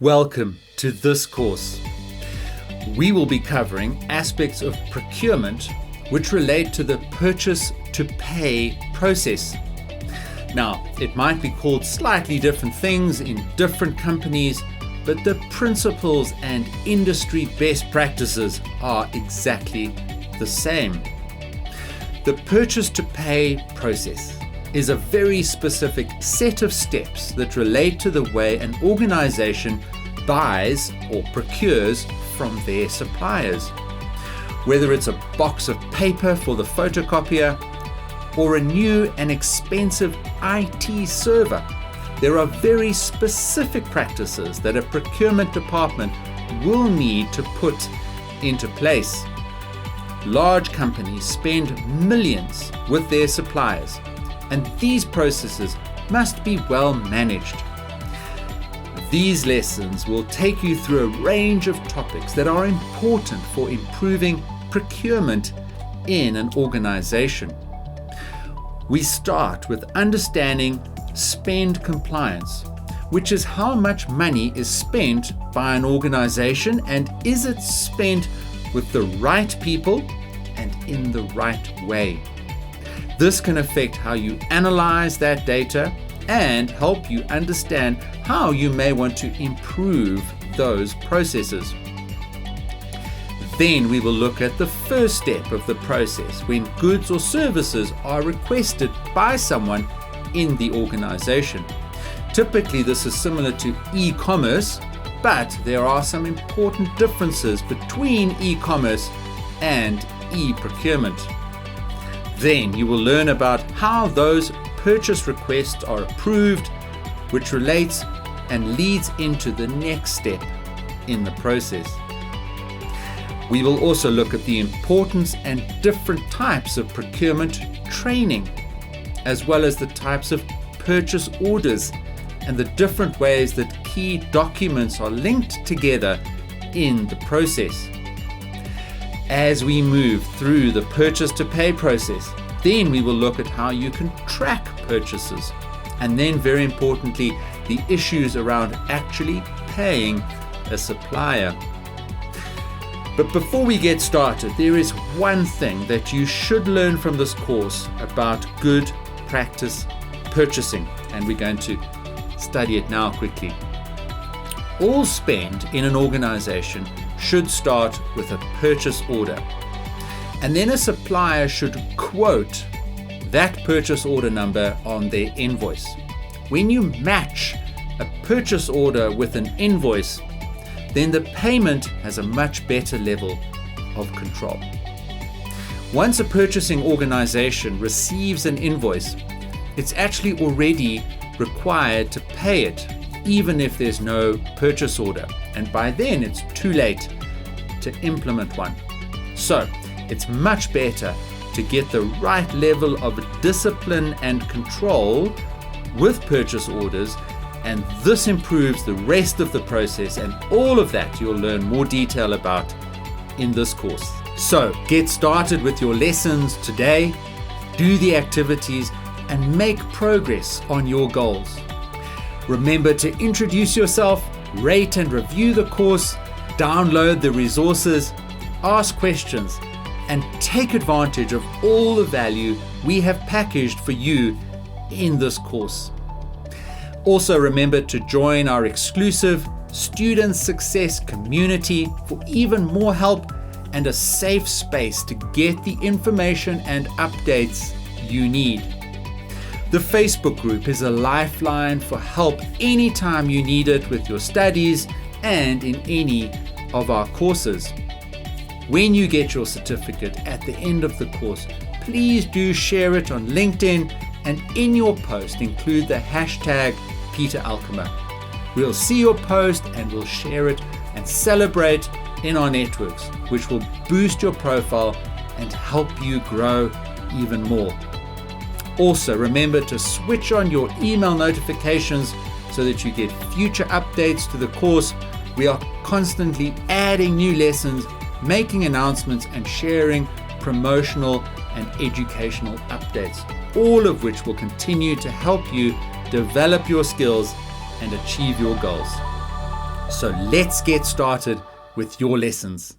Welcome to this course. We will be covering aspects of procurement which relate to the purchase to pay process. Now, it might be called slightly different things in different companies, but the principles and industry best practices are exactly the same. The purchase to pay process is a very specific set of steps that relate to the way an organization buys or procures from their suppliers. Whether it's a box of paper for the photocopier or a new and expensive IT server, there are very specific practices that a procurement department will need to put into place. Large companies spend millions with their suppliers, and these processes must be well managed. These lessons will take you through a range of topics that are important for improving procurement in an organization. We start with understanding spend compliance, which is how much money is spent by an organization and is it spent with the right people and in the right way. This can affect how you analyze that data and help you understand how you may want to improve those processes. Then we will look at the first step of the process when goods or services are requested by someone in the organization. Typically, this is similar to e-commerce, but there are some important differences between e-commerce and e-procurement. Then you will learn about how those purchase requests are approved, which relates and leads into the next step in the process. We will also look at the importance and different types of procurement training, as well as the types of purchase orders and the different ways that key documents are linked together in the process. As we move through the purchase to pay process, then we will look at how you can track purchases, and then very importantly, the issues around actually paying a supplier. But before we get started, there is one thing that you should learn from this course about good practice purchasing, and we're going to study it now quickly. All spend in an organization should start with a purchase order, and then a supplier should quote that purchase order number on their invoice. When you match a purchase order with an invoice, then the payment has a much better level of control. Once a purchasing organization receives an invoice, it's actually already required to pay it, even if there's no purchase order. And by then it's too late to implement one. So it's much better to get the right level of discipline and control with purchase orders, and this improves the rest of the process, and all of that you'll learn more detail about in this course. So get started with your lessons today, do the activities, and make progress on your goals. Remember to introduce yourself, rate and review the course, download the resources, ask questions, and take advantage of all the value we have packaged for you in this course. Also remember to join our exclusive Student Success community for even more help and a safe space to get the information and updates you need. The Facebook group is a lifeline for help anytime you need it with your studies and in any of our courses. When you get your certificate at the end of the course, please do share it on LinkedIn, and in your post include the hashtag Peter Alkema. We'll see your post and we'll share it and celebrate in our networks, which will boost your profile and help you grow even more. Also, remember to switch on your email notifications so that you get future updates to the course. We are constantly adding new lessons, making announcements, and sharing promotional and educational updates, all of which will continue to help you develop your skills and achieve your goals. So let's get started with your lessons.